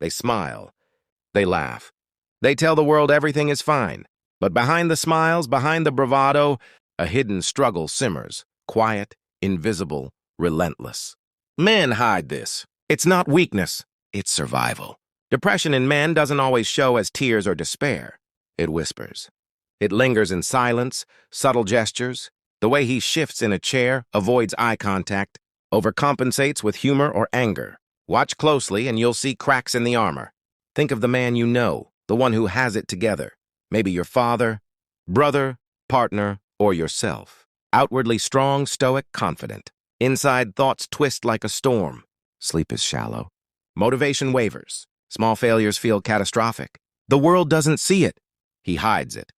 They smile. They laugh. They tell the world everything is fine. But behind the smiles, behind the bravado, a hidden struggle simmers, quiet, invisible, relentless. Men hide this. It's not weakness, it's survival. Depression in men doesn't always show as tears or despair. It whispers. It lingers in silence, subtle gestures, the way he shifts in a chair, avoids eye contact, overcompensates with humor or anger. Watch closely and you'll see cracks in the armor. Think of the man you know, the one who has it together. Maybe your father, brother, partner, or yourself. Outwardly strong, stoic, confident. Inside, thoughts twist like a storm. Sleep is shallow. Motivation wavers. Small failures feel catastrophic. The world doesn't see it. He hides it.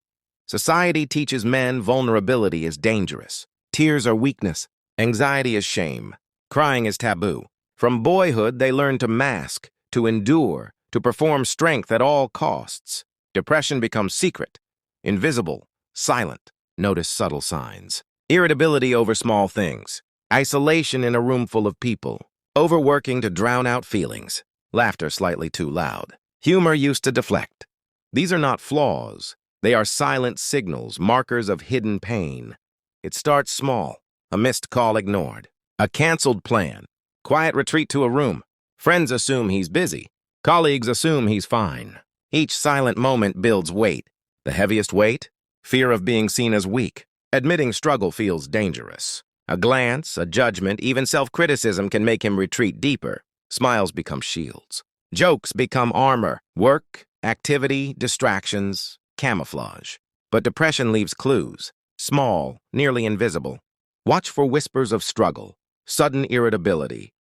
Society teaches men vulnerability is dangerous. Tears are weakness. Anxiety is shame. Crying is taboo. From boyhood, they learn to mask, to endure, to perform strength at all costs. Depression becomes secret, invisible, silent. Notice subtle signs. Irritability over small things. Isolation in a room full of people. Overworking to drown out feelings. Laughter slightly too loud. Humor used to deflect. These are not flaws. They are silent signals, markers of hidden pain. It starts small. A missed call ignored. A canceled plan. Quiet retreat to a room. Friends assume he's busy. Colleagues assume he's fine. Each silent moment builds weight. The heaviest weight? Fear of being seen as weak. Admitting struggle feels dangerous. A glance, a judgment, even self-criticism can make him retreat deeper. Smiles become shields. Jokes become armor. Work, activity, distractions, camouflage. But depression leaves clues. Small, nearly invisible. Watch for whispers of struggle. Sudden irritability.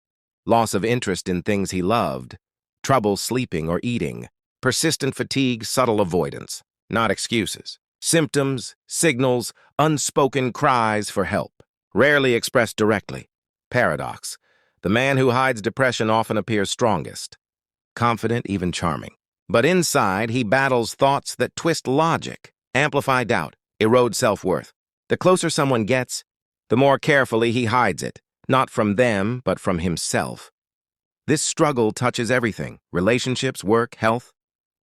Loss of interest in things he loved. Trouble sleeping or eating. Persistent fatigue, subtle avoidance. Not excuses. Symptoms, signals, unspoken cries for help. Rarely expressed directly. Paradox. The man who hides depression often appears strongest. Confident, even charming. But inside, he battles thoughts that twist logic, amplify doubt, erode self-worth. The closer someone gets, the more carefully he hides it. Not from them, but from himself. This struggle touches everything. Relationships, work, health.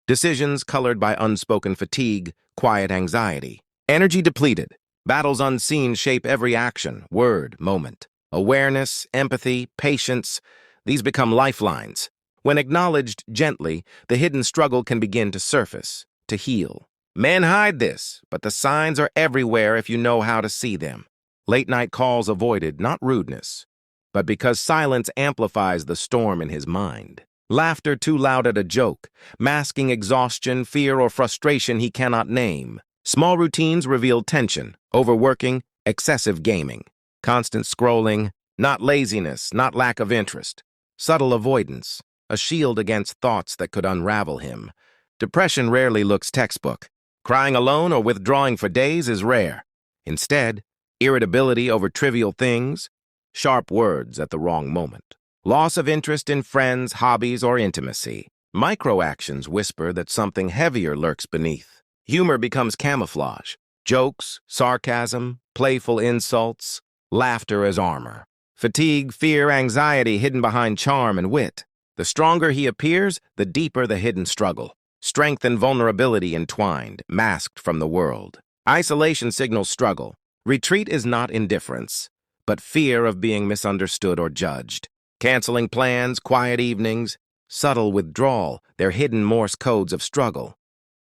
Decisions colored by unspoken fatigue, quiet anxiety. Energy depleted. Battles unseen shape every action, word, moment. Awareness, empathy, patience, these become lifelines. When acknowledged gently, the hidden struggle can begin to surface, to heal. Men hide this, but the signs are everywhere if you know how to see them. Late-night calls avoided, not rudeness, but because silence amplifies the storm in his mind. Laughter too loud at a joke, masking exhaustion, fear, or frustration he cannot name. Small routines reveal tension, overworking, excessive gaming. Constant scrolling, not laziness, not lack of interest. Subtle avoidance, a shield against thoughts that could unravel him. Depression rarely looks textbook. Crying alone or withdrawing for days is rare. Instead, irritability over trivial things, sharp words at the wrong moment. Loss of interest in friends, hobbies, or intimacy. Micro-actions whisper that something heavier lurks beneath. Humor becomes camouflage. Jokes, sarcasm, playful insults, laughter as armor. Fatigue, fear, anxiety hidden behind charm and wit. The stronger he appears, the deeper the hidden struggle. Strength and vulnerability entwined, masked from the world. Isolation signals struggle. Retreat is not indifference, but fear of being misunderstood or judged. Canceling plans, quiet evenings, subtle withdrawal, they're hidden Morse codes of struggle.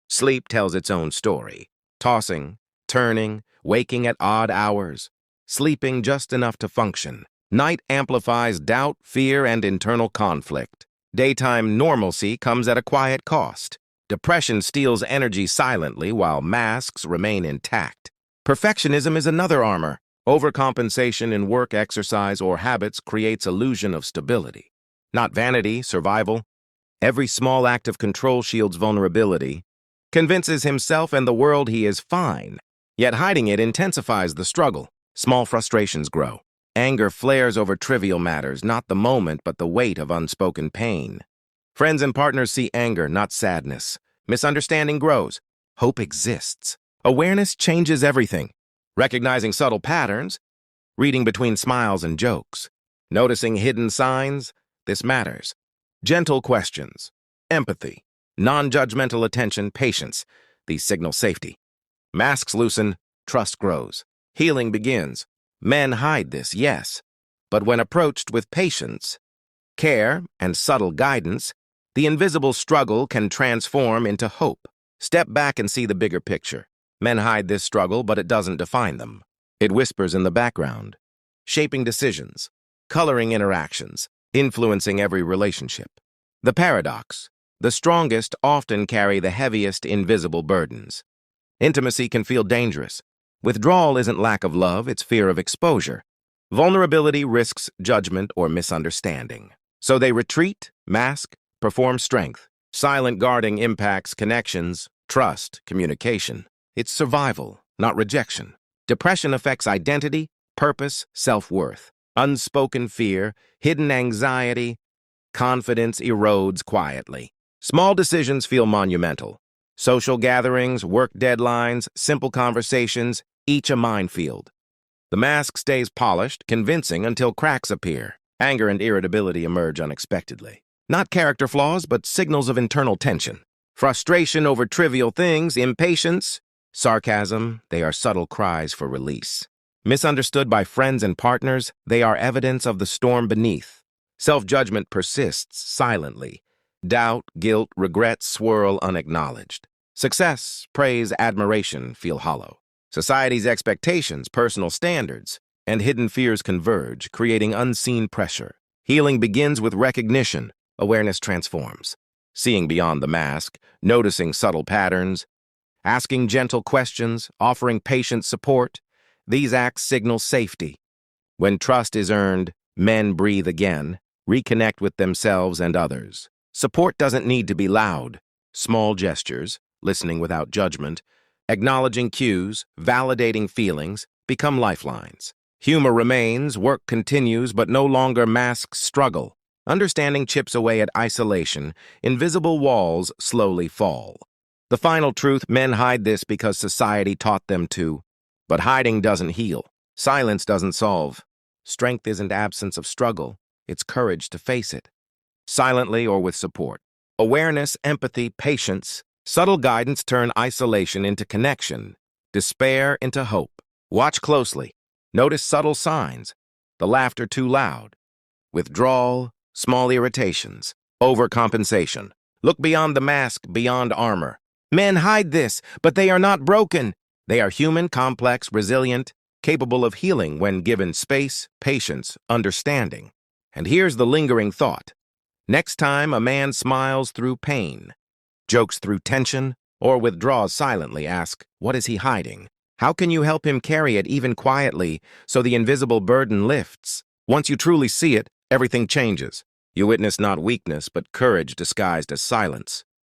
Sleep tells its own story. Tossing, turning, waking at odd hours. Sleeping just enough to function. Night amplifies doubt, fear, and internal conflict. Daytime normalcy comes at a quiet cost. Depression steals energy silently while masks remain intact. Perfectionism is another armor. Overcompensation in work, exercise, or habits creates illusion of stability. Not vanity, survival. Every small act of control shields vulnerability, convinces himself and the world he is fine, yet hiding it intensifies the struggle. Small frustrations grow. Anger flares over trivial matters, not the moment but the weight of unspoken pain. Friends and partners see anger, not sadness. Misunderstanding grows. Hope exists. Awareness changes everything. Recognizing subtle patterns, reading between smiles and jokes. Noticing hidden signs, this matters. Gentle questions. empathy, non-judgmental attention, patience. These signal safety. Masks loosen, trust grows. Healing begins. Men hide this, yes. But when approached with patience, care, and subtle guidance, the invisible struggle can transform into hope. Step back and see the bigger picture. Men hide this struggle, but it doesn't define them. It whispers in the background, shaping decisions, coloring interactions, influencing every relationship. The paradox: the strongest often carry the heaviest invisible burdens. Intimacy can feel dangerous. Withdrawal isn't lack of love, it's fear of exposure. Vulnerability risks judgment or misunderstanding. So they retreat, mask, perform strength. Silent guarding impacts connections, trust, communication. It's survival, not rejection. Depression affects identity, purpose, self-worth. Unspoken fear, hidden anxiety, confidence erodes quietly. Small decisions feel monumental. Social gatherings, work deadlines, simple conversations, each a minefield. The mask stays polished, convincing until cracks appear. Anger and irritability emerge unexpectedly. Not character flaws, but signals of internal tension. Frustration over trivial things, impatience, sarcasm, they are subtle cries for release. Misunderstood by friends and partners, they are evidence of the storm beneath. Self-judgment persists silently. Doubt, guilt, regret swirl unacknowledged. Success, praise, admiration feel hollow. Society's expectations, personal standards, and hidden fears converge, creating unseen pressure. Healing begins with recognition. Awareness transforms. Seeing beyond the mask, noticing subtle patterns, asking gentle questions, offering patient support, these acts signal safety. When trust is earned, men breathe again, reconnect with themselves and others. Support doesn't need to be loud. Small gestures, listening without judgment, acknowledging cues, validating feelings, become lifelines. Humor remains, work continues, but no longer masks struggle. Understanding chips away at isolation, invisible walls slowly fall. The final truth: men hide this because society taught them to. But hiding doesn't heal. Silence doesn't solve. Strength isn't absence of struggle. It's courage to face it. Silently or with support. Awareness, empathy, patience, subtle guidance turn isolation into connection, despair into hope. Watch closely. Notice subtle signs. The laughter too loud. Withdrawal, small irritations, overcompensation. Look beyond the mask, beyond armor. Men hide this, but they are not broken. They are human, complex, resilient, capable of healing when given space, patience, understanding. And here's the lingering thought. Next time a man smiles through pain, jokes through tension, or withdraws silently, ask, what is he hiding? How can you help him carry it even quietly so the invisible burden lifts? Once you truly see it, everything changes. You witness not weakness, but courage disguised as silence.